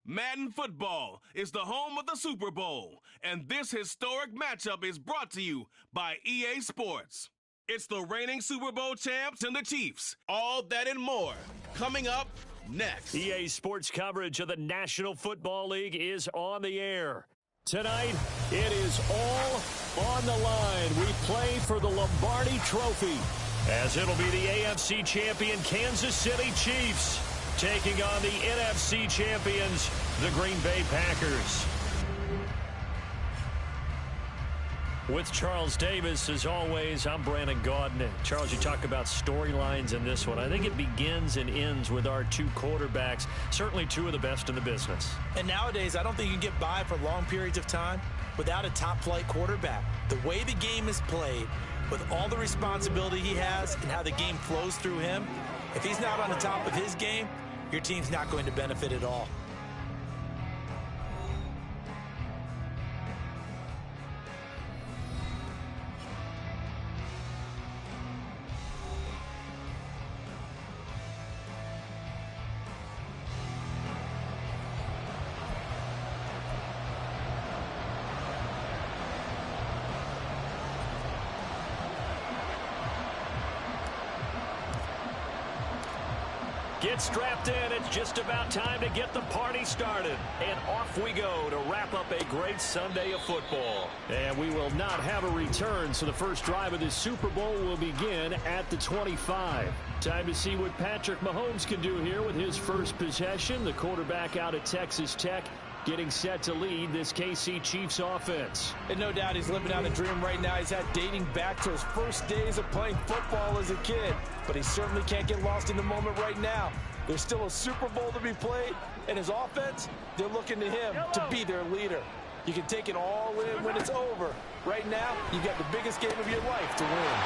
Madden Football is the home of the Super Bowl, and this historic matchup is brought to you by EA Sports. It's the reigning Super Bowl champs and the Chiefs. All that and more coming up next. EA Sports coverage of the National Football League is on the air. Tonight, it is all on the line. We play for the Lombardi Trophy, as it'll be the AFC champion Kansas City Chiefs taking on the NFC champions, the Green Bay Packers. With Charles Davis, as always, I'm Brandon Gaudin. Charles, you talk about storylines in this one. I think it begins and ends with our two quarterbacks, certainly two of the best in the business. And nowadays, I don't think you can get by for long periods of time without a top-flight quarterback. The way the game is played, with all the responsibility he has and how the game flows through him, if he's not on the top of his game, your team's not going to benefit at all. Get strapped in. It's just about time to get the party started. And off we go to wrap up a great Sunday of football. And we will not have a return, so the first drive of this Super Bowl will begin at the 25. Time to see what Patrick Mahomes can do here with his first possession. The quarterback out of Texas Tech getting set to lead this KC Chiefs offense. And no doubt he's living out a dream right now. He's had dating back to his first days of playing football as a kid. But he certainly can't get lost in the moment right now. There's still a Super Bowl to be played, and his offense, they're looking to him to be their leader. You can take it all in when it's over. Right now, you got the biggest game of your life to win.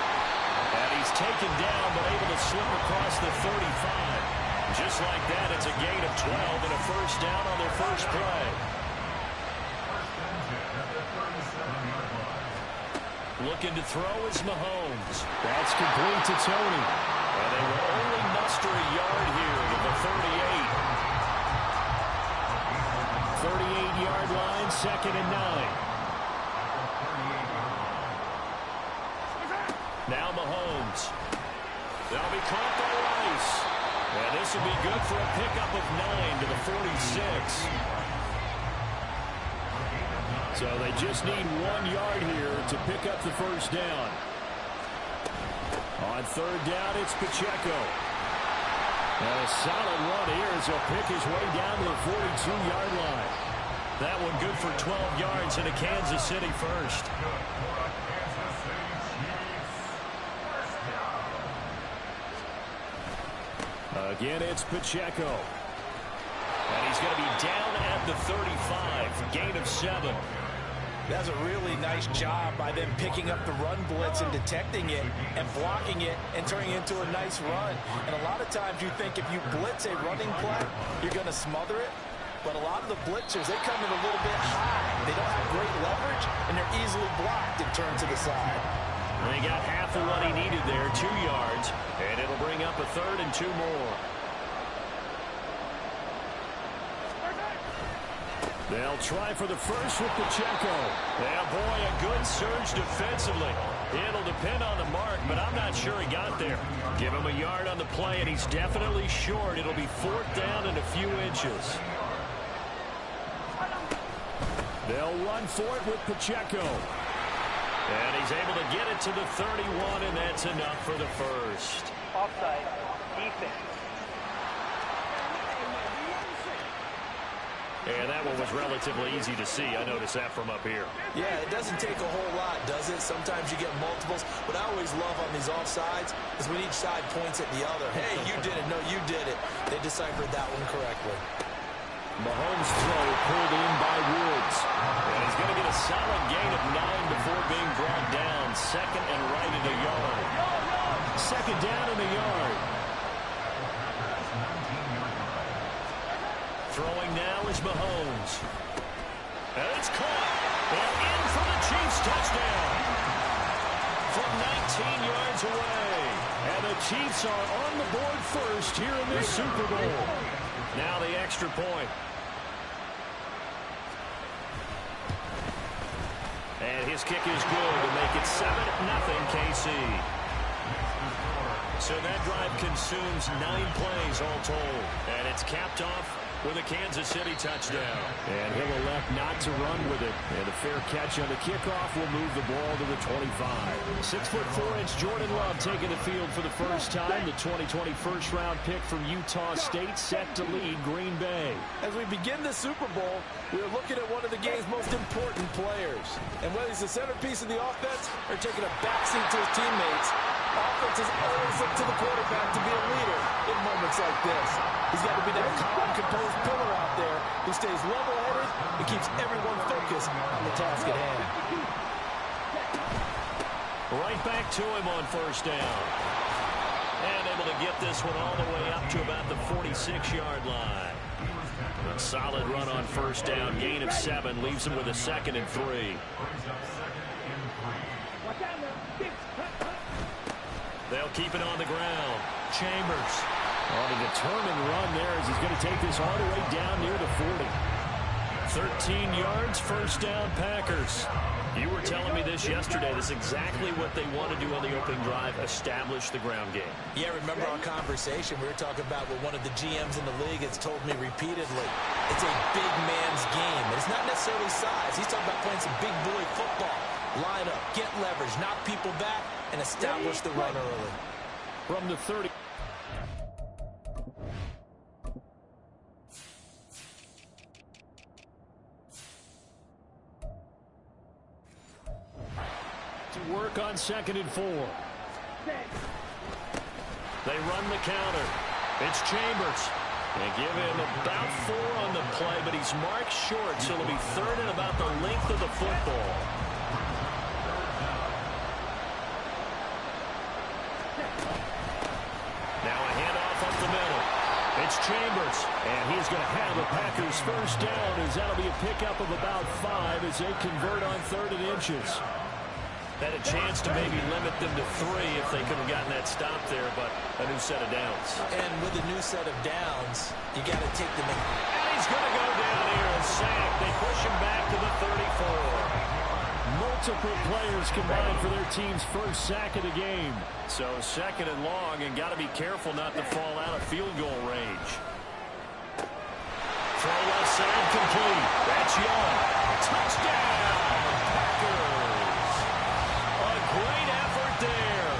And he's taken down, but able to slip across the 35. Just like that, it's a gain of 12 and a first down on their first play. Looking to throw is Mahomes. That's complete to Tony. And they will only muster a yard here to the 38. 38-yard line, 2nd and 9. Now Mahomes. They'll be caught by Rice. And this will be good for a pickup of 9 to the 46. So they just need 1 yard here to pick up the first down. On third down, it's Pacheco. And a solid run here as he'll pick his way down to the 42-yard line. That one good for 12 yards into Kansas City first. Again, it's Pacheco. And he's going to be down at the 35, gain of 7. That's a really nice job by them picking up the run blitz and detecting it and blocking it and turning it into a nice run. And a lot of times you think if you blitz a running play, you're going to smother it. But a lot of the blitzers, they come in a little bit high. They don't have great leverage, and they're easily blocked and turned to the side. They got half of what he needed there, 2 yards, and it'll bring up a 3rd and 2 more. They'll try for the first with Pacheco. Yeah, boy, a good surge defensively. It'll depend on the mark, but I'm not sure he got there. Give him a yard on the play, and he's definitely short. It'll be 4th down and a few inches. They'll run for it with Pacheco. And he's able to get it to the 31, and that's enough for the first. Offside, defense. And that one was relatively easy to see. I noticed that from up here. Yeah, it doesn't take a whole lot, does it? Sometimes you get multiples. What I always love on these offsides is when each side points at the other. Hey, you did it. No, you did it. They deciphered that one correctly. Mahomes' throw pulled in by Woods. And he's going to get a solid gain of 9 before being brought down. 2nd and right at a yard. 2nd down and a yard. Throwing now is Mahomes. And it's caught. And in for the Chiefs touchdown. From 19 yards away. And the Chiefs are on the board first here in this Super Bowl. Now the extra point. And his kick is good to make it 7-0 KC. So that drive consumes 9 plays all told. And it's capped off with a Kansas City touchdown. And he'll elect not to run with it. And a fair catch on the kickoff will move the ball to the 25. 6'4" Jordan Love taking the field for the first time. The 2020 first-round pick from Utah State set to lead Green Bay. As we begin the Super Bowl, we are looking at one of the game's most important players. And whether he's the centerpiece of the offense or taking a backseat to his teammates, offenses always look to the quarterback to be a leader in moments like this. He's got to be that calm, composed pillar out there who stays level-headed and keeps everyone focused on the task at hand. Right back to him on first down. And able to get this one all the way up to about the 46-yard line. A solid run on first down. Gain of 7 leaves him with a 2nd and 3. They'll keep it on the ground. Chambers on a determined run there as he's going to take this all the way down near the 40. 13 yards, first down, Packers. You were telling me this yesterday. This is exactly what they want to do on the opening drive, establish the ground game. Yeah, remember our conversation? We were talking about what one of the GMs in the league has told me repeatedly. It's a big man's game. It's not necessarily size. He's talking about playing some big boy football. Line up, get leverage, knock people back, and establish the run early. From the 30. To work on 2nd and 4. They run the counter. It's Chambers. They give him about 4 on the play, but he's marked short, so it'll be 3rd and about the length of the football. Now a handoff up the middle. It's Chambers, and he's going to have the Packers first down as that'll be a pickup of about 5 as they convert on 3rd and inches. Had a chance to maybe limit them to 3 if they could have gotten that stop there, but a new set of downs. And with a new set of downs, you got to take them in. And he's going to go down here and sack. They push him back to the 34. Multiple players combined for their team's first sack of the game. So 2nd and long, and got to be careful not to fall out of field goal range. Throw left side complete. That's Young. Touchdown, Packers. A great effort there.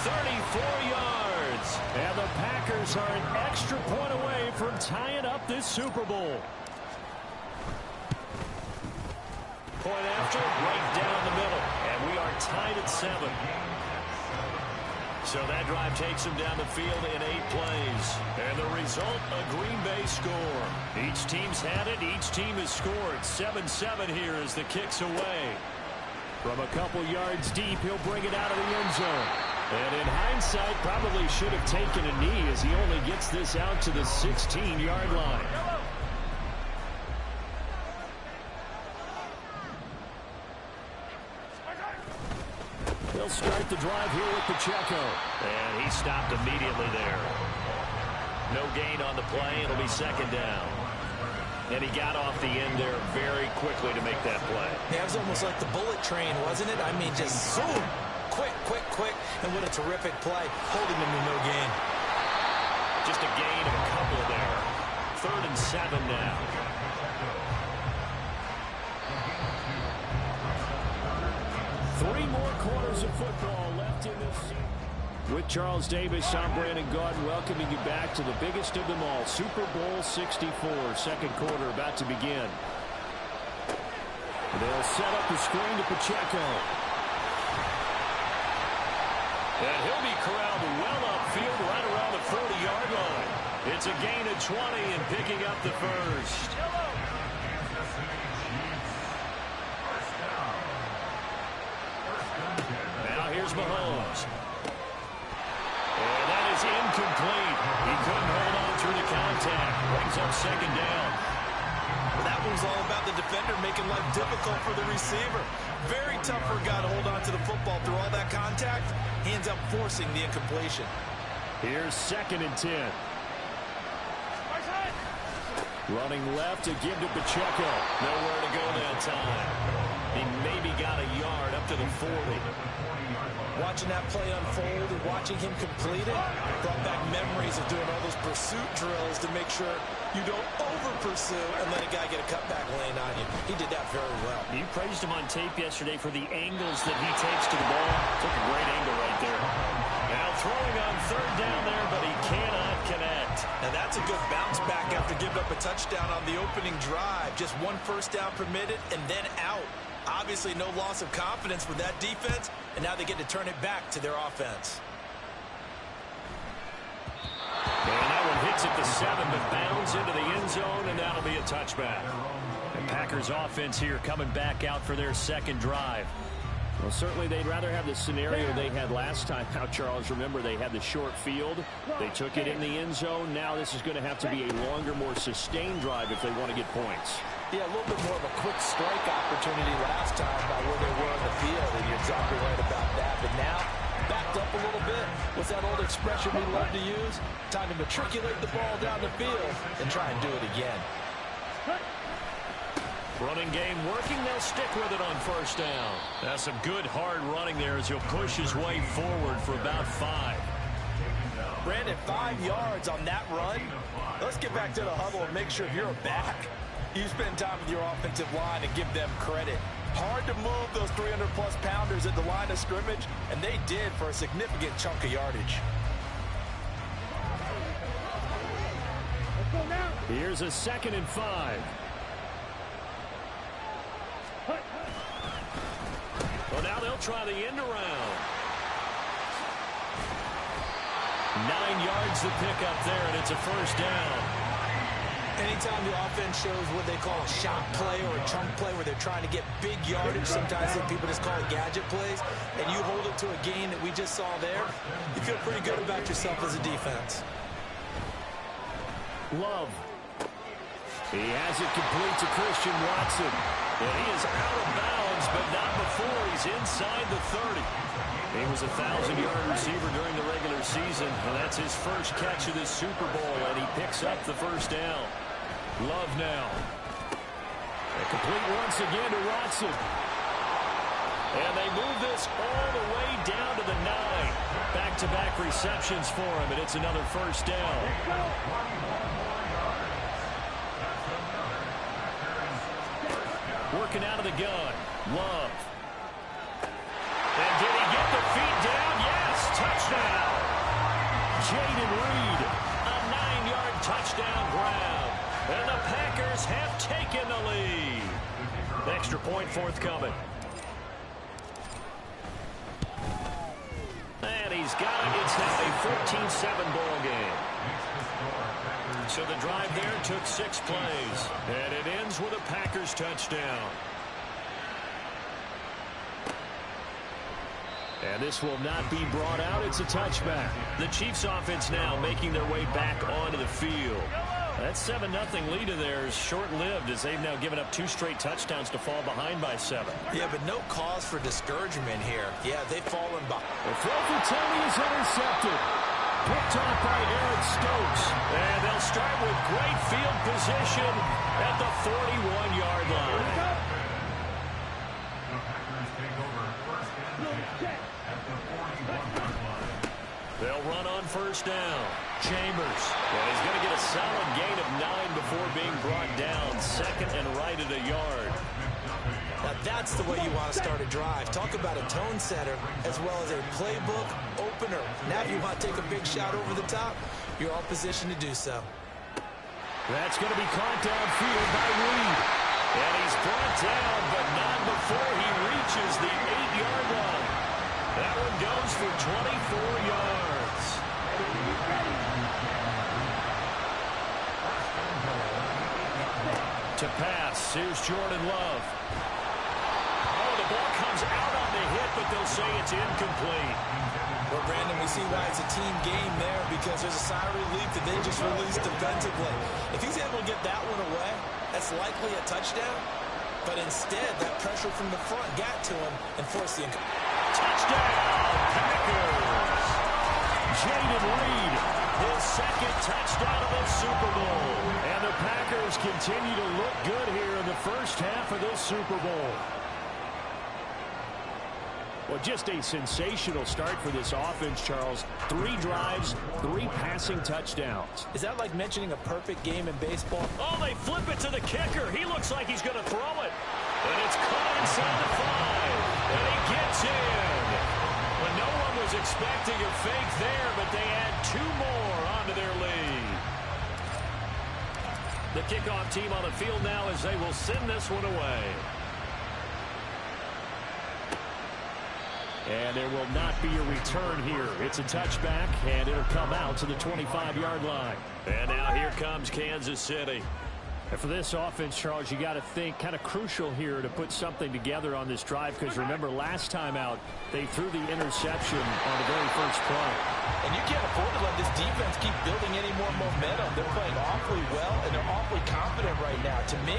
34 yards. And the Packers are an extra point away from tying up this Super Bowl. Point after, right down the middle. And we are tied at 7. So that drive takes them down the field in 8 plays. And the result, a Green Bay score. Each team's had it. Each team has scored. 7-7 here as the kick's away. From a couple yards deep, he'll bring it out of the end zone. And in hindsight, probably should have taken a knee as he only gets this out to the 16-yard line. They'll start the drive here with Pacheco. And he stopped immediately there. No gain on the play. It'll be 2nd down. And he got off the end there very quickly to make that play. Yeah, it was almost like the bullet train, wasn't it? I mean, just zoom. Quick. And what a terrific play. Holding him to no gain. Just a gain of a couple there. 3rd and 7 now. Three more quarters of football left in this season. With Charles Davis, I'm Brandon Gaudin welcoming you back to the biggest of them all, Super Bowl 64, 2nd quarter about to begin. They'll set up the screen to Pacheco. And he'll be corralled well upfield right around the 40-yard line. It's a gain of 20 and picking up the first. Now here's Mahomes. And that is incomplete. He couldn't hold on through the contact. Brings up 2nd down. That one's all about the defender making life difficult for the receiver. Very tough for a guy to hold on to the football through all that contact. He ends up forcing the incompletion. Here's 2nd and 10. Running left to give to Pacheco. Nowhere to go that time. He maybe got a to the 40. Watching that play unfold and watching him complete it brought back memories of doing all those pursuit drills to make sure you don't over-pursue and let a guy get a cutback lane on you. He did that very well. You praised him on tape yesterday for the angles that he takes to the ball. Took a great angle right there. Now throwing on third down there, but he cannot connect. Now that's a good bounce back after giving up a touchdown on the opening drive. Just one first down permitted and then out. Obviously no loss of confidence with that defense, and now they get to turn it back to their offense. And that one hits at the 7, but bounds into the end zone, and that'll be a touchback. The Packers offense here coming back out for their second drive. Well, certainly they'd rather have the scenario they had last time. Now, Charles, remember, they had the short field. They took it in the end zone. Now this is going to have to be a longer, more sustained drive if they want to get points. Yeah, a little bit more of a quick strike opportunity last time by where they were on the field, and you're exactly right about that. But now, backed up a little bit. What's that old expression we love to use? Time to matriculate the ball down the field and try and do it again. Running game working. They'll stick with it on first down. That's some good hard running there as he'll push his way forward for about 5. Brandon, 5 yards on that run. Let's get back to the huddle and make sure if you're a back, you spend time with your offensive line and give them credit. Hard to move those 300-plus pounders at the line of scrimmage, and they did for a significant chunk of yardage. Here's a 2nd and 5. Well, now they'll try the end around. 9 yards to pick up there, and it's a first down. Anytime the offense shows what they call a shot play or a chunk play where they're trying to get big yardage, sometimes people just call it gadget plays, and you hold it to a gain that we just saw there, you feel pretty good about yourself as a defense. Love. He has it complete to Christian Watson. And he is out of bounds, but not before he's inside the 30. He was a 1,000-yard receiver during the regular season, and that's his first catch of this Super Bowl, and he picks up the first down. Love now. And complete once again to Watson. And they move this all the way down to the 9. Back-to-back receptions for him, and it's another first down. Working out of the gun. Love. And did he get the feet down? Yes, touchdown. Jayden Reed, a 9-yard touchdown grab. And the Packers have taken the lead. Extra point forthcoming. And he's got it. It's now a 14-7 ball game. So the drive there took 6 plays. And it ends with a Packers touchdown. And this will not be brought out. It's a touchback. The Chiefs offense now making their way back onto the field. That 7-0 lead of theirs short-lived as they've now given up 2 straight touchdowns to fall behind by 7. Yeah, but no cause for discouragement here. Yeah, they've fallen behind. The throw for Tony is intercepted. Picked off by Eric Stokes. And they'll start with great field position at the 41-yard line. They'll run on first down. Chambers. And he's going to get a solid gain of 9 before being brought down. 2nd and right at a yard. Now that's the way you want to start a drive. Talk about a tone setter as well as a playbook opener. Now if you want to take a big shot over the top, you're all positioned to do so. That's going to be caught downfield by Reed. And he's brought down, but not before he reaches the 8-yard line. That one goes for 24 yards. To pass, here's Jordan Love. Oh, the ball comes out on the hit, but they'll say it's incomplete. Well, Brandon, we see why it's a team game there because there's a sigh of relief that they just released defensively. If he's able to get that one away, that's likely a touchdown. But instead, that pressure from the front got to him and forced the touchdown, Packers. Jayden Reed, his 2nd touchdown of the Super Bowl. And the Packers continue to look good here in the first half of this Super Bowl. Well, just a sensational start for this offense, Charles. 3 drives, 3 passing touchdowns. Is that like mentioning a perfect game in baseball? Oh, they flip it to the kicker. He looks like he's going to throw it. And it's caught inside the 5. And he gets in. Well, no one was expecting a fake there, but they add 2 more onto their lead. The kickoff team on the field now as they will send this one away. And there will not be a return here. It's a touchback, and it'll come out to the 25-yard line. And now here comes Kansas City. And for this offense, Charles, you got to think kind of crucial here to put something together on this drive, because remember last time out, they threw the interception on the very first play. And you can't afford to let this defense keep building any more momentum. They're playing awfully well, and they're awfully confident right now. To me,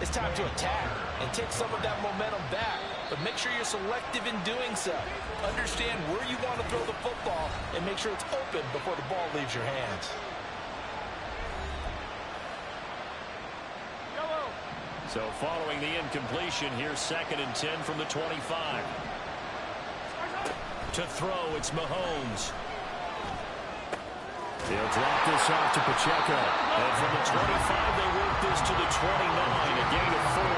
it's time to attack and take some of that momentum back. But make sure you're selective in doing so. Understand where you want to throw the football and make sure it's open before the ball leaves your hands. So following the incompletion, here's 2nd and 10 from the 25. To throw, it's Mahomes. They'll drop this off to Pacheco. And from the 25, they work this to the 29, a gain of 4.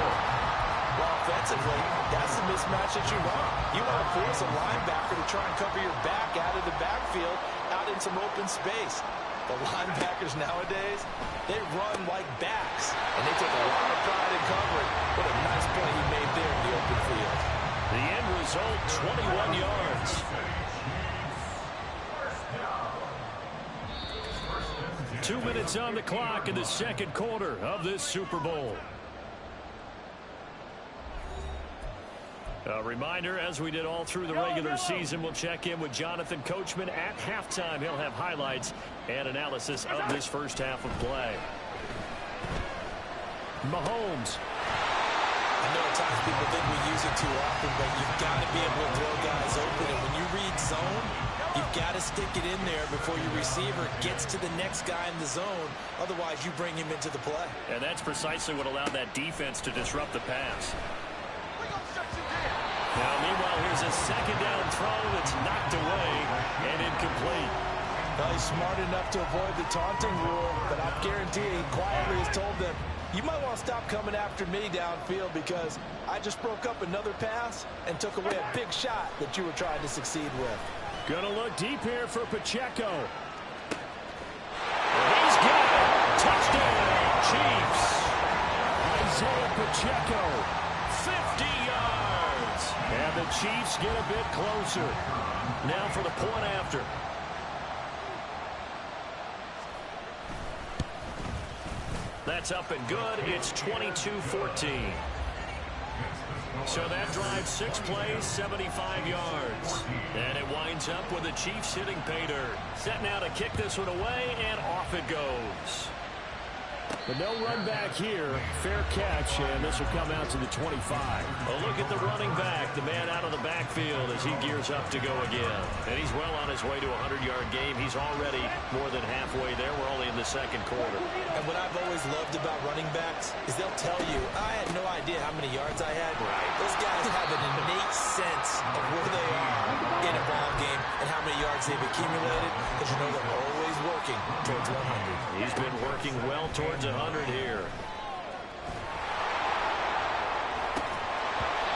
Well, offensively, that's the mismatch that you want. You want to force a linebacker to try and cover your back out of the backfield, out in some open space. The linebackers nowadays, they run like backs, and they take a lot of pride in covering. What a nice play he made there in the open field. The end result, 21 yards. Two minutes on the clock in the second quarter of this Super Bowl. A reminder, as we did all through the regular season, we'll check in with Jonathan Coachman at halftime. He'll have highlights and analysis of this first half of play. Mahomes. I know at times people think we use it too often, but you've got to be able to throw guys open. And when you read zone, you've got to stick it in there before your receiver gets to the next guy in the zone. Otherwise, you bring him into the play. And that's precisely what allowed that defense to disrupt the pass. Now, meanwhile, here's a 2nd down throw that's knocked away and incomplete. Well, he's smart enough to avoid the taunting rule, but I guarantee he quietly has told them, you might want to stop coming after me downfield because I just broke up another pass and took away a big shot that you were trying to succeed with. Gonna look deep here for Pacheco. He's got it. Touchdown, Chiefs. Isaiah Pacheco, 50 yards. And the Chiefs get a bit closer. Now for the point after. That's up and good. It's 22-14. So that drive, 6 plays, 75 yards. And it winds up with the Chiefs hitting pay dirt. Set now to kick this one away, and off it goes. But no run back here. Fair catch, and this will come out to the 25. A look at the running back, the man out of the backfield as he gears up to go again. And he's well on his way to a 100-yard game. He's already more than halfway there. We're only in the second quarter. And what I've always loved about running backs is they'll tell you, I had no idea how many yards I had. Right. Those guys have an innate sense of where they are in a ball game and how many yards they've accumulated, because you know they're always working towards 100. He's been working well towards 100 here.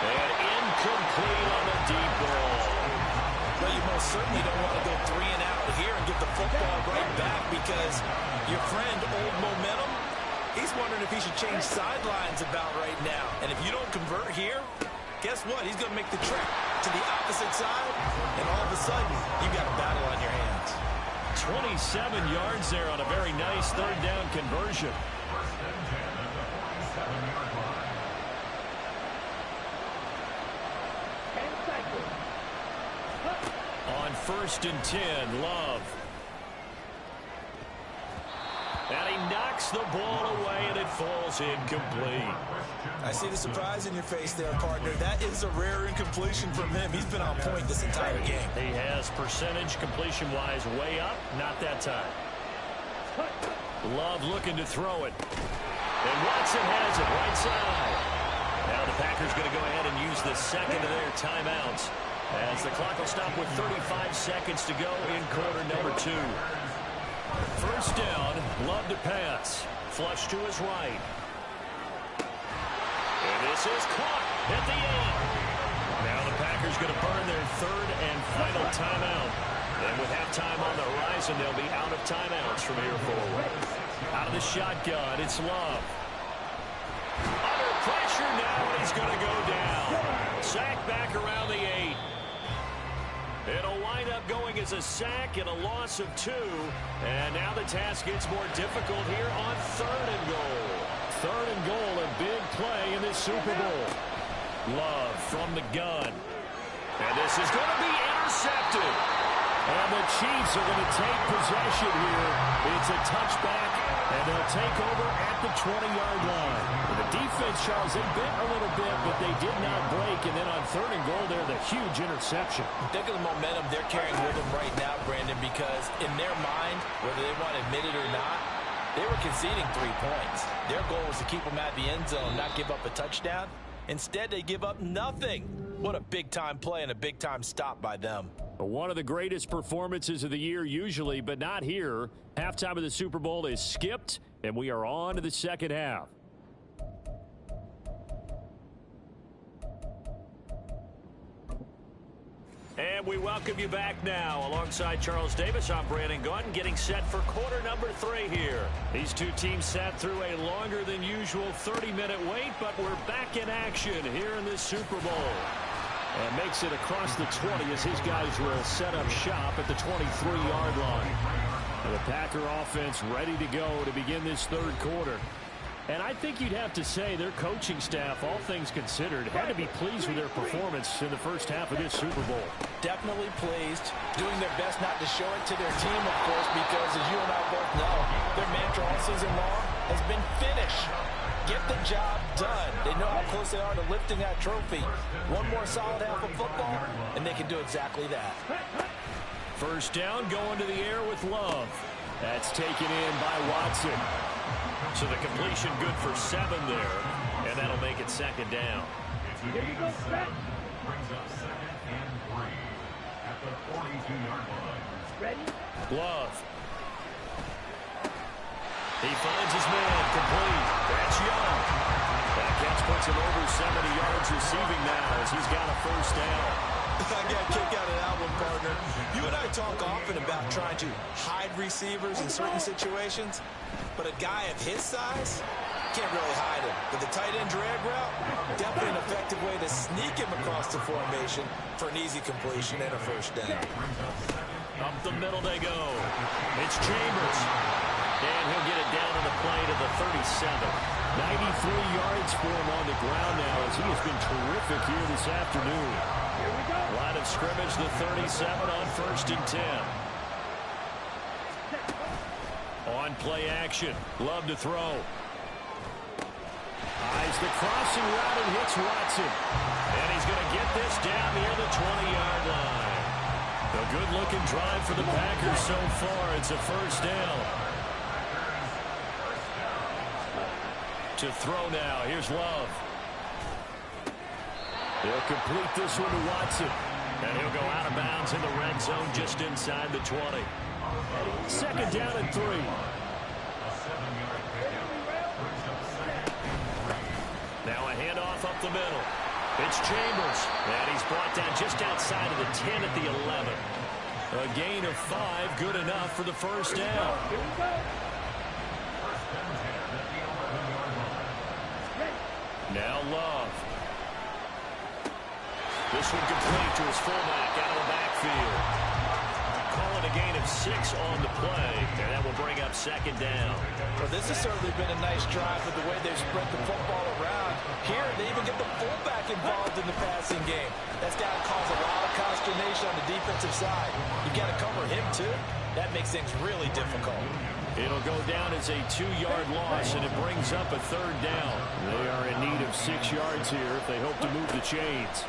And incomplete on the deep ball. Well, you most certainly don't want to go 3 and out here and get the football right back, because your friend, Old Momentum, he's wondering if he should change sidelines about right now. And if you don't convert here, guess what? He's going to make the trek to the opposite side, and all of a sudden, you've got a battle on your hands. 27 yards there on a very nice 3rd down conversion. On 1st and 10, Love. And he knocks the ball away, and it falls incomplete. I see the surprise in your face there, partner. That is a rare incompletion from him. He's been on point this entire game. He has percentage completion-wise way up, not that time. Love looking to throw it. And Watson has it right side. Now the Packers going to go ahead and use the second of their timeouts. As the clock will stop with 35 seconds to go in quarter number 2. First down, Love to pass. Flush to his right. And this is caught at the 8. Now the Packers going to burn their third and final timeout. And with halftime on the horizon, they'll be out of timeouts from here forward. Out of the shotgun, it's Love. Under pressure now, and he's going to go down. Sack back around the 8. It'll wind up going as a sack and a loss of 2. And now the task gets more difficult here on 3rd and goal. 3rd and goal, a big play in this Super Bowl. Love from the gun. And this is going to be intercepted. And the Chiefs are going to take possession here. It's a touchback, and they'll take over at the 20-yard line. And the defense, Charles, they bit a little bit, but they did not break. And then on 3rd and goal, they're the huge interception. Think of the momentum they're carrying with them right now, Brandon, because in their mind, whether they want to admit it or not, they were conceding 3 points. Their goal was to keep them at the end zone, not give up a touchdown. Instead, they give up nothing. What a big-time play and a big-time stop by them. One of the greatest performances of the year usually, but not here. Halftime of the Super Bowl is skipped, and we are on to the second half. And we welcome you back now. Alongside Charles Davis, I'm Brandon Gaudin, getting set for quarter number 3 here. These two teams sat through a longer than usual 30-minute wait, but we're back in action here in this Super Bowl. And makes it across the 20 as his guys will set up shop at the 23-yard line. And the Packer offense ready to go to begin this 3rd quarter. And I think you'd have to say their coaching staff, all things considered, had to be pleased with their performance in the first half of this Super Bowl. Definitely pleased. Doing their best not to show it to their team, of course, because as you and I both know, their mantra all season long has been finish. Get the job done. They know how close they are to lifting that trophy. One more solid half of football, and they can do exactly that. First down, going to the air with Love. That's taken in by Watson. So the completion good for 7 there, and that'll make it 2nd down. Here we go, set. Brings up 2nd and 3 at the 42-yard line. Ready? Love. He finds his man, complete. That's Young. That catch puts him over 70 yards receiving now as he's got a first down. I got a kick out of that one, partner. You and I talk often about trying to hide receivers in certain situations, but a guy of his size can't really hide him. But the tight end drag route, definitely an effective way to sneak him across the formation for an easy completion and a first down. Up the middle they go. It's Chambers. And he'll get it down on the play to the 37. 93 yards for him on the ground now as he has been terrific here this afternoon. Here we go. Line of scrimmage, the 37 on 1st and 10. On play action. Love to throw. Eyes the crossing route and hits Watson. And he's going to get this down near the 20-yard line. A good-looking drive for the Packers so far. It's a first down. To throw now. Here's Love. He'll complete this one to Watson. And he'll go out of bounds in the red zone just inside the 20. 2nd down and 3. Now a handoff up the middle. It's Chambers. And he's brought down just outside of the 10 at the 11. A gain of 5, good enough for the first down. Here we go. Now Love. This one complete to his fullback out of the backfield. Calling a gain of 6 on the play, and that will bring up 2nd down. Well, this has certainly been a nice drive with the way they've spread the football around. Here, they even get the fullback involved in the passing game. That's got to cause a lot of consternation on the defensive side. You got to cover him, too. That makes things really difficult. It'll go down as a 2-yard loss, and it brings up a 3rd down. They are in need of 6 yards here if they hope to move the chains.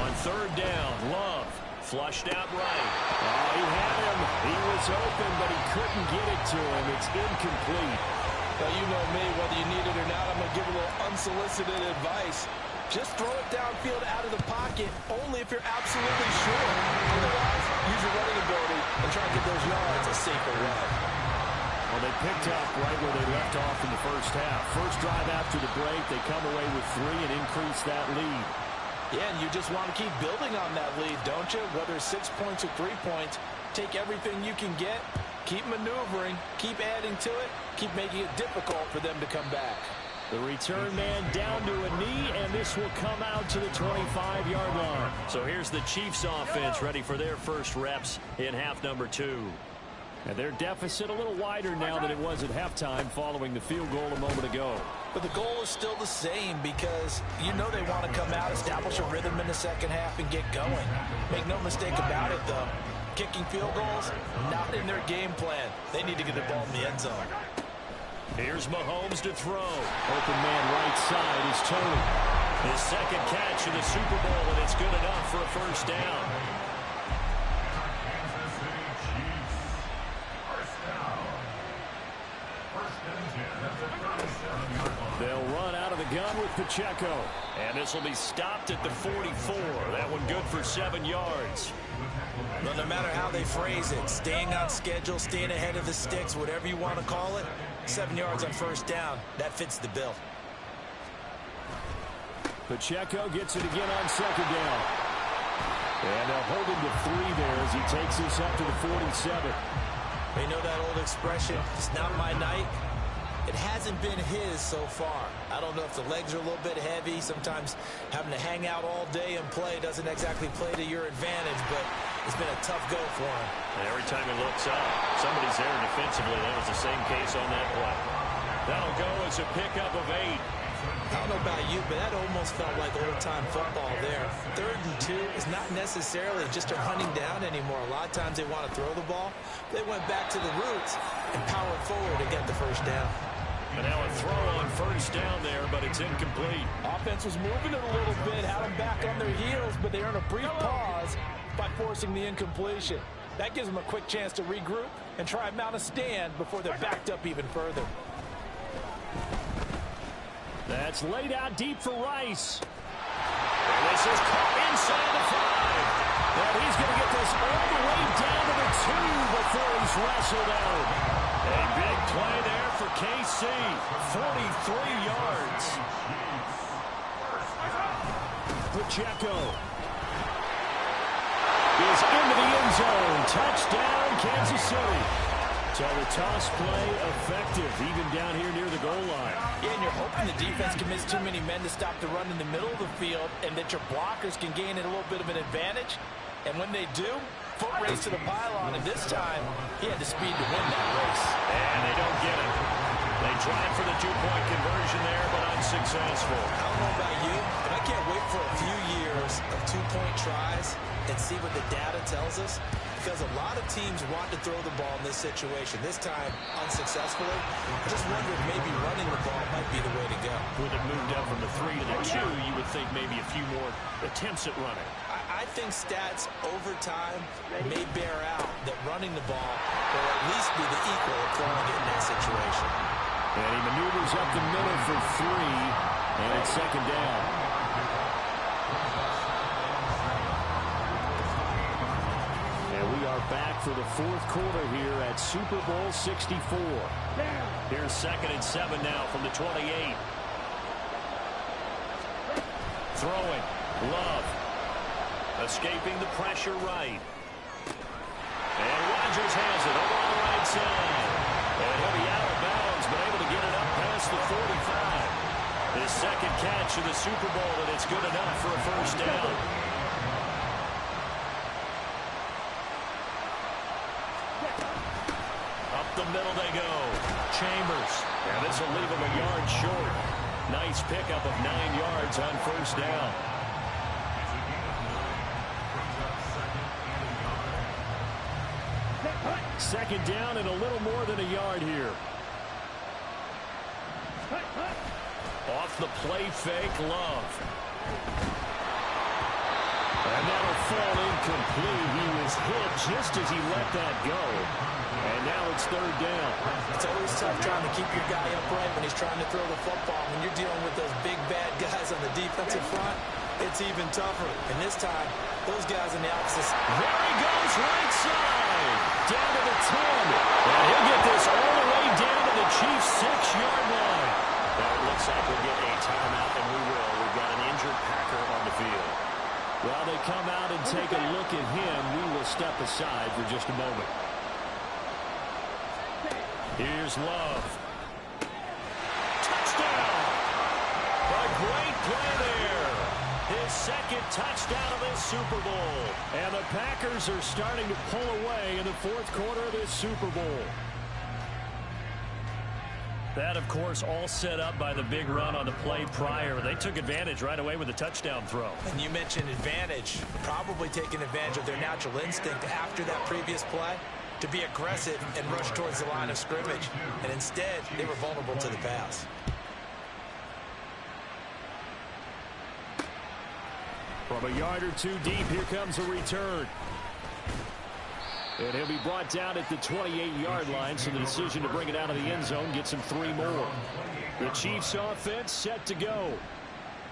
On 3rd down, Love flushed out right. Oh, he had him. He was open, but he couldn't get it to him. It's incomplete. Well, you know me, whether you need it or not, I'm going to give a little unsolicited advice. Just throw it downfield out of the pocket. block it only if you're absolutely sure. Otherwise, use your running ability and try to get those yards a safer way. Well, they picked up right where they left off in the first half. First drive after the break, they come away with 3 and increase that lead. Yeah, and you just want to keep building on that lead, don't you? Whether it's 6 points or 3 points, take everything you can get, keep maneuvering, keep adding to it, keep making it difficult for them to come back. The return man down to a knee, and this will come out to the 25-yard line. So here's the Chiefs offense ready for their first reps in half number 2. And their deficit a little wider now than it was at halftime following the field goal a moment ago. But the goal is still the same because you know they want to come out, establish a rhythm in the second half, and get going. Make no mistake about it, though. Kicking field goals, not in their game plan. They need to get the ball in the end zone. Here's Mahomes to throw. Open man right side is Tony. His second catch in the Super Bowl, and it's good enough for a first down. They'll run out of the gun with Pacheco. And this will be stopped at the 44. That one good for 7 yards. Well, no matter how they phrase it, staying on schedule, staying ahead of the sticks, whatever you want to call it, 7 yards on first down, that fits the bill. Pacheco gets it again on second down. And they'll hold him to 3 there as he takes this up to the 47. You know that old expression, it's not my night? It hasn't been his so far. I don't know if the legs are a little bit heavy. Sometimes having to hang out all day and play doesn't exactly play to your advantage, but it's been a tough go for him. And every time he looks up, somebody's there defensively. That was the same case on that play. That'll go as a pickup of 8. I don't know about you, but that almost felt like old-time football there. 3rd and 2 is not necessarily just a hunting down anymore. A lot of times they want to throw the ball. They went back to the roots and powered forward to get the first down. And now a throw on first down there, but it's incomplete. Offense was moving it a little bit, had them back on their heels, but they earned a brief pause by forcing the incompletion. That gives them a quick chance to regroup and try and mount a stand before they're backed up even further. That's laid out deep for Rice. And this is caught inside the 5. And he's going to get this all the way down to the 2 before he's wrestled out. A big play there for KC. 43 yards. Pacheco is into the end zone. Touchdown, Kansas City. So the toss play effective, even down here near the goal line. Yeah, and you're hoping the defense commits too many men to stop the run in the middle of the field and that your blockers can gain a little bit of an advantage. And when they do, foot race to the pylon, and this time he had the speed to win that race. And they don't get it. They tried for the 2-point conversion there, but unsuccessful. I don't know about you, but I can't wait for a few years of 2-point tries and see what the data tells us. Because a lot of teams want to throw the ball in this situation. This time, unsuccessfully. I just wonder if maybe running the ball might be the way to go. With it moved up from the 3 to the 2, you would think maybe a few more attempts at running. I think stats over time may bear out that running the ball will at least be the equal of throwing it in that situation. And he maneuvers up the middle for 3, and it's second down. And we are back for the 4th quarter here at Super Bowl 64. Here's 2nd and 7 now from the 28. Throwing. Love. Escaping the pressure right. And Rodgers has it over on the right side. And he'll be out of bounds, but able to get it up past the 45. His second catch of the Super Bowl, and it's good enough for a first down. Up the middle they go. Chambers. And this will leave him a yard short. Nice pickup of 9 yards on first down. Second down and a little more than a yard here. Off the play fake, Love. And that'll fall incomplete. He was hit just as he let that go. And now it's 3rd down. It's always tough trying to keep your guy upright when he's trying to throw the football. When you're dealing with those big, bad guys on the defensive front, it's even tougher. And this time, those guys in the opposite. There he goes, right side. Down to the 10. And he'll get this all the way down to the Chiefs' 6-yard line. Well, it looks like we'll get a timeout, and we will. We've got an injured Packer on the field. While they come out and take a look at him, we will step aside for just a moment. Here's Love. Touchdown! A great play there. His second touchdown of this Super Bowl. And the Packers are starting to pull away in the fourth quarter of this Super Bowl. That, of course, all set up by the big run on the play prior. They took advantage right away with the touchdown throw. And you mentioned advantage. Probably taking advantage of their natural instinct after that previous play to be aggressive and rush towards the line of scrimmage. And instead, they were vulnerable to the pass. From a yard or two deep, here comes a return. And he'll be brought down at the 28-yard line, so the decision to bring it out of the end zone gets him 3 more. The Chiefs offense set to go.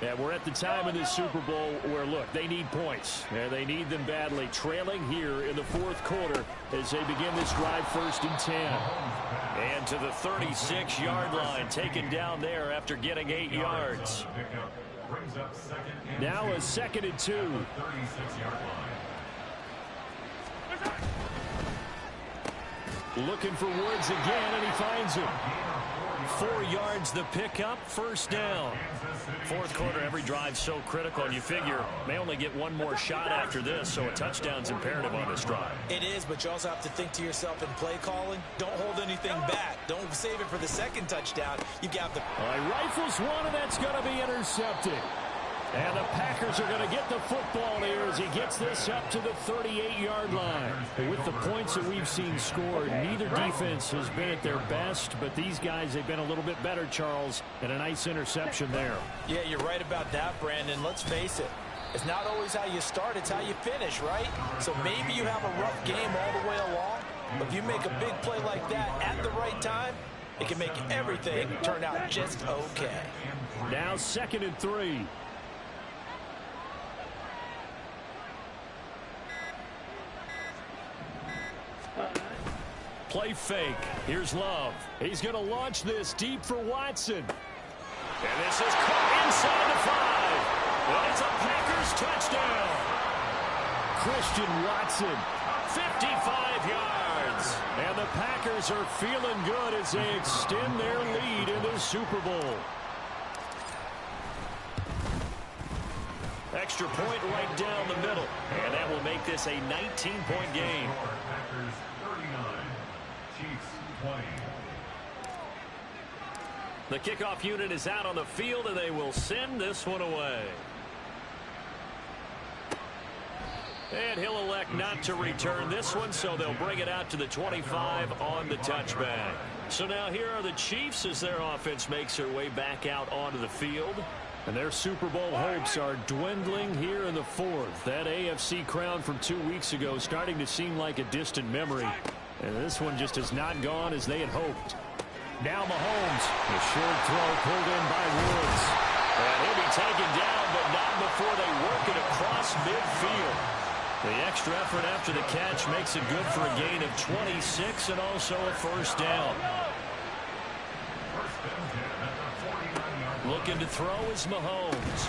And we're at the time in this Super Bowl where, look, they need points. And they need them badly, trailing here in the fourth quarter as they begin this drive 1st and 10. And to the 36-yard line, taken down there after getting 8 yards. Now a 2nd and 2. Looking for Woods again, and he finds him. 4 yards the pickup, 1st down. Fourth quarter, every drive so critical, and you figure may only get one more shot after this, so a touchdown's imperative on this drive. It is, but you also have to think to yourself in play calling, don't hold anything back. Don't save it for the second touchdown. You got the... Rifles one, and that's going to be intercepted. And the Packers are going to get the football here as he gets this up to the 38-yard line. With the points that we've seen scored, neither defense has been at their best, but these guys, they've been a little bit better, Charles, and a nice interception there. Yeah, you're right about that, Brandon. Let's face it. It's not always how you start, it's how you finish, right? So maybe you have a rough game all the way along, but if you make a big play like that at the right time, it can make everything turn out just okay. Now 2nd and 3. Play fake. Here's Love. He's going to launch this deep for Watson. And this is caught inside the 5. And it's a Packers touchdown. Christian Watson, 55 yards. And the Packers are feeling good as they extend their lead in the Super Bowl. Extra point right down the middle. And that will make this a 19-point game. Packers 39, Chiefs 20. The kickoff unit is out on the field, and they will send this one away. And he'll elect not to return this one, so they'll bring it out to the 25 on the touchback. So now here are the Chiefs as their offense makes their way back out onto the field. And their Super Bowl hopes are dwindling here in the fourth. That AFC crown from 2 weeks ago starting to seem like a distant memory. And this one just has not gone as they had hoped. Now Mahomes. The short throw pulled in by Woods. And he'll be taken down, but not before they work it across midfield. The extra effort after the catch makes it good for a gain of 26 and also a 1st down. Looking to throw is Mahomes.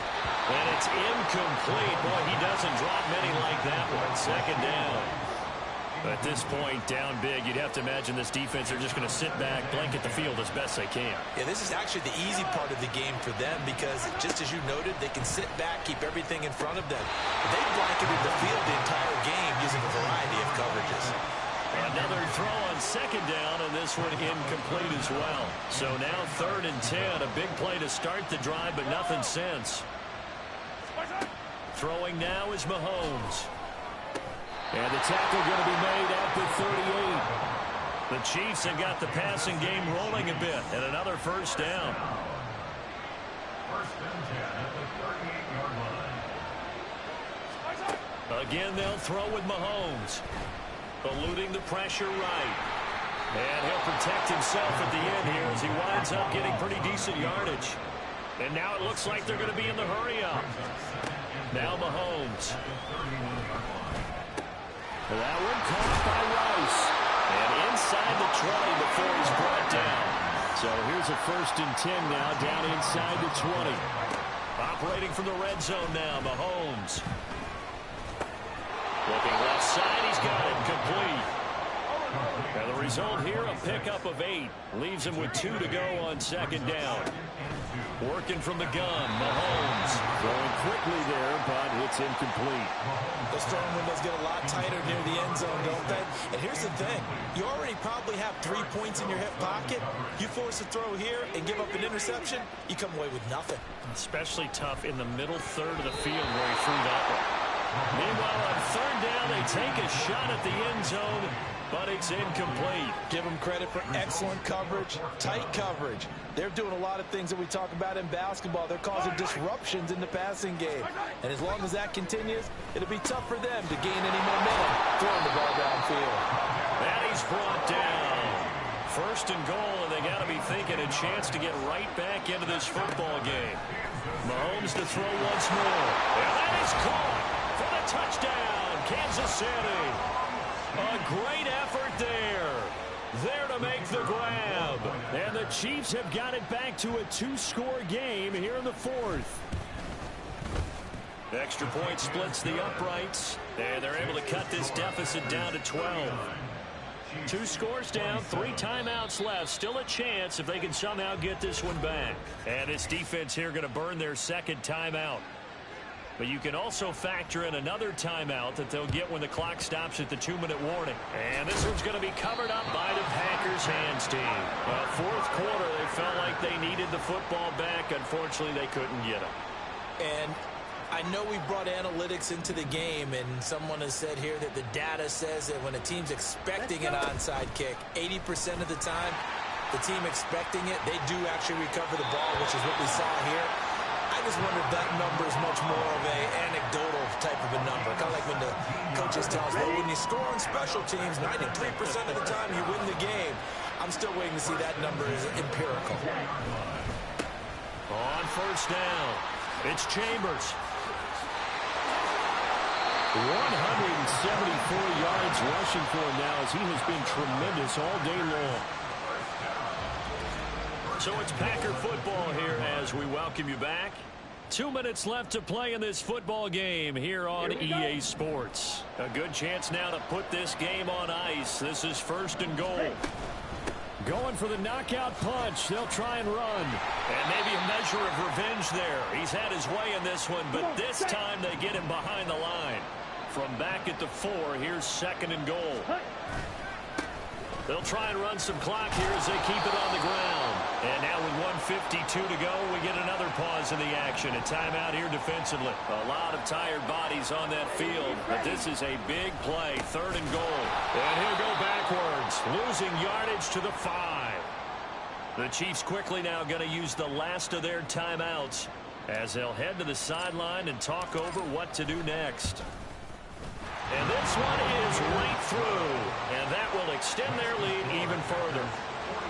And it's incomplete. Boy, he doesn't drop many like that one. 2nd down. At this point, down big, you'd have to imagine this defense are just going to sit back, blanket the field as best they can. Yeah, this is actually the easy part of the game for them because, just as you noted, they can sit back, keep everything in front of them. They blanketed the field the entire game using a variety of coverages. Another throw on 2nd down, and this one incomplete as well. So now 3rd and 10, a big play to start the drive, but nothing since. Throwing now is Mahomes. And the tackle going to be made at the 38. The Chiefs have got the passing game rolling a bit, and another 1st down. 1st and 10 at the 38-yard line. Again, they'll throw with Mahomes. Eluding the pressure right. And he'll protect himself at the end here as he winds up getting pretty decent yardage. And now it looks like they're going to be in the hurry-up. Now Mahomes. That one caught by Rice. And inside the 20 before he's brought down. So here's a 1st and 10 now, down inside the 20. Operating from the red zone now, Mahomes. Looking left side, he's got it complete. And the result here, a pickup of 8. Leaves him with 2 to go on 2nd down. Working from the gun, Mahomes. Going quickly there, but it's incomplete. Those throwing windows get a lot tighter near the end zone, don't they? And here's the thing. You already probably have 3 points in your hip pocket. You force a throw here and give up an interception, you come away with nothing. Especially tough in the middle third of the field where he threw that one. Meanwhile, on 3rd down, they take a shot at the end zone, but it's incomplete. Give them credit for excellent coverage, tight coverage. They're doing a lot of things that we talk about in basketball. They're causing disruptions in the passing game. And as long as that continues, it'll be tough for them to gain any momentum throwing the ball downfield. And he's brought down. 1st and goal, and they got to be thinking a chance to get right back into this football game. Mahomes to throw once more. And that is caught for the touchdown, Kansas City. A great effort there. There to make the grab. And the Chiefs have got it back to a 2-score game here in the 4th. Extra point splits the uprights. And they're able to cut this deficit down to 12. 2 scores down, 3 timeouts left. Still a chance if they can somehow get this one back. And this defense here going to burn their 2nd timeout. But you can also factor in another timeout that they'll get when the clock stops at the 2-minute warning. And this one's going to be covered up by the Packers hands team. 4th quarter, they felt like they needed the football back. Unfortunately, they couldn't get it. And I know we brought analytics into the game, and someone has said here that the data says that when a team's expecting an onside kick, 80% of the time, the team expecting it, they do actually recover the ball, which is what we saw here. I just wonder if that number is much more of an anecdotal type of a number. Kind of like when the coaches tell us, well, when you score on special teams, 93% of the time you win the game. I'm still waiting to see that number is empirical. On 1st down, it's Chambers. 174 yards rushing for him now as he has been tremendous all day long. So it's Packer football here as we welcome you back. 2 minutes left to play in this football game here on EA Sports. A good chance now to put this game on ice. This is 1st and goal. Going for the knockout punch. They'll try and run. And maybe a measure of revenge there. He's had his way in this one, but this time they get him behind the line. From back at the 4, here's 2nd and goal. They'll try and run some clock here as they keep it on the ground. And now with 1:52 to go, we get another pause in the action. A timeout here defensively. A lot of tired bodies on that field, but this is a big play. 3rd and goal. And he'll go backwards, losing yardage to the 5. The Chiefs quickly now going to use the last of their timeouts as they'll head to the sideline and talk over what to do next. And this one is right through, and that will extend their lead even further.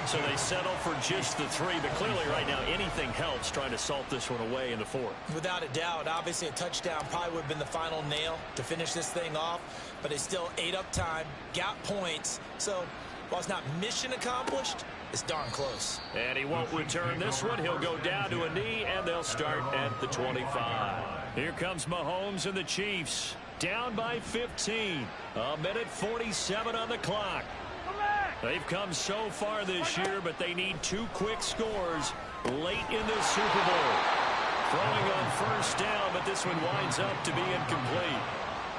So they settle for just the 3, but clearly right now anything helps trying to salt this one away in the 4th. Without a doubt, obviously a touchdown probably would have been the final nail to finish this thing off, but they still ate up time, got points. So while it's not mission accomplished, it's darn close. And he won't return this one. He'll go down to a knee, and they'll start at the 25. Here comes Mahomes and the Chiefs. Down by 15. 1:47 on the clock. They've come so far this year, but they need 2 quick scores late in the Super Bowl. Throwing on 1st down, but this one winds up to be incomplete.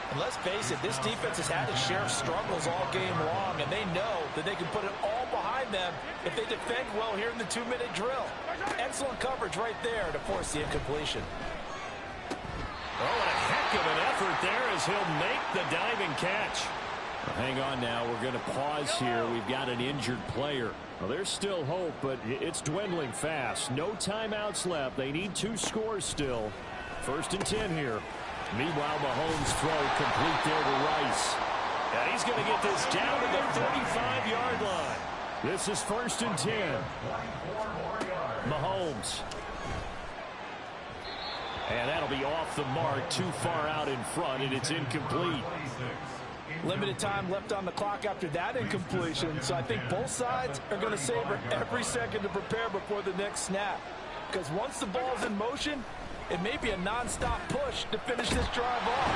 And let's face it, this defense has had its share of struggles all game long, and they know that they can put it all behind them if they defend well here in the 2-minute drill. Excellent coverage right there to force the incompletion. Oh, a heck of an effort there as he'll make the diving catch. Hang on now. We're going to pause here. We've got an injured player. Well, there's still hope, but it's dwindling fast. No timeouts left. They need 2 scores still. 1st and 10 here. Meanwhile, Mahomes' throw complete there to Rice. And he's going to get this down to the 35-yard line. This is 1st and 10. Mahomes. And that'll be off the mark, too far out in front, and it's incomplete. Limited time left on the clock after that incompletion, so I think both sides are going to savor every second to prepare before the next snap. Because once the ball's in motion, it may be a non-stop push to finish this drive off.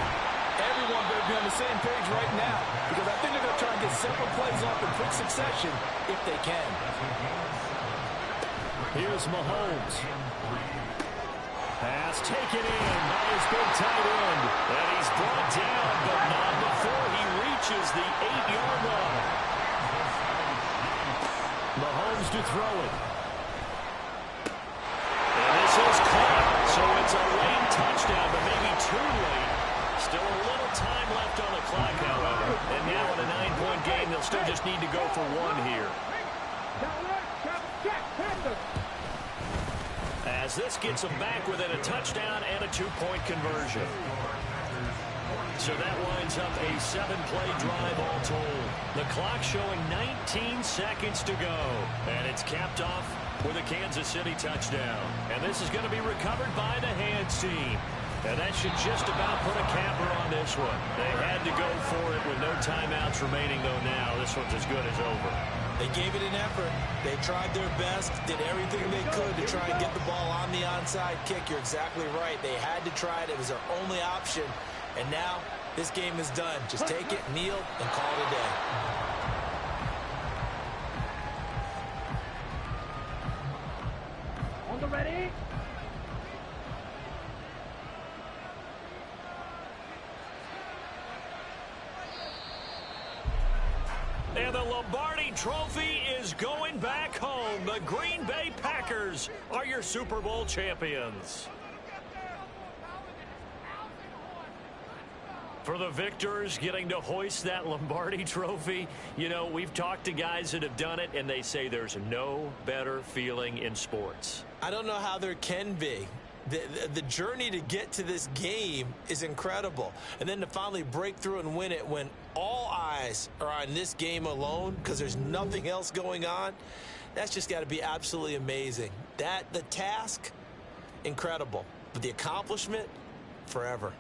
Everyone better be on the same page right now, because I think they're going to try and get several plays off in quick succession if they can. Here's Mahomes. Pass taken in by his big tight end. And he's brought down, but not before he reaches the 8-yard line. Mahomes to throw it. And this is caught. So it's a late touchdown, but maybe too late. Still a little time left on the clock, however. And now in a 9-point game, they'll still just need to go for one here. As this gets them back within a touchdown and a 2-point conversion. So that winds up a 7-play drive all told. The clock showing 19 seconds to go. And it's capped off with a Kansas City touchdown. And this is going to be recovered by the Hands team. And that should just about put a capper on this one. They had to go for it with no timeouts remaining, though now this one's as good as over. They gave it an effort. They tried their best, did everything they could to try and get the ball on the onside kick. You're exactly right. They had to try it. It was their only option. And now this game is done. Just take it, kneel, and call it a day. On the ready. And the Lombardi Trophy is going back home. The Green Bay Packers are your Super Bowl champions. For the victors getting to hoist that Lombardi Trophy, you know, we've talked to guys that have done it, and they say there's no better feeling in sports. I don't know how there can be. The journey to get to this game is incredible. And then to finally break through and win it when all eyes are on this game alone because there's nothing else going on, that's just got to be absolutely amazing. The task, incredible. But the accomplishment, forever.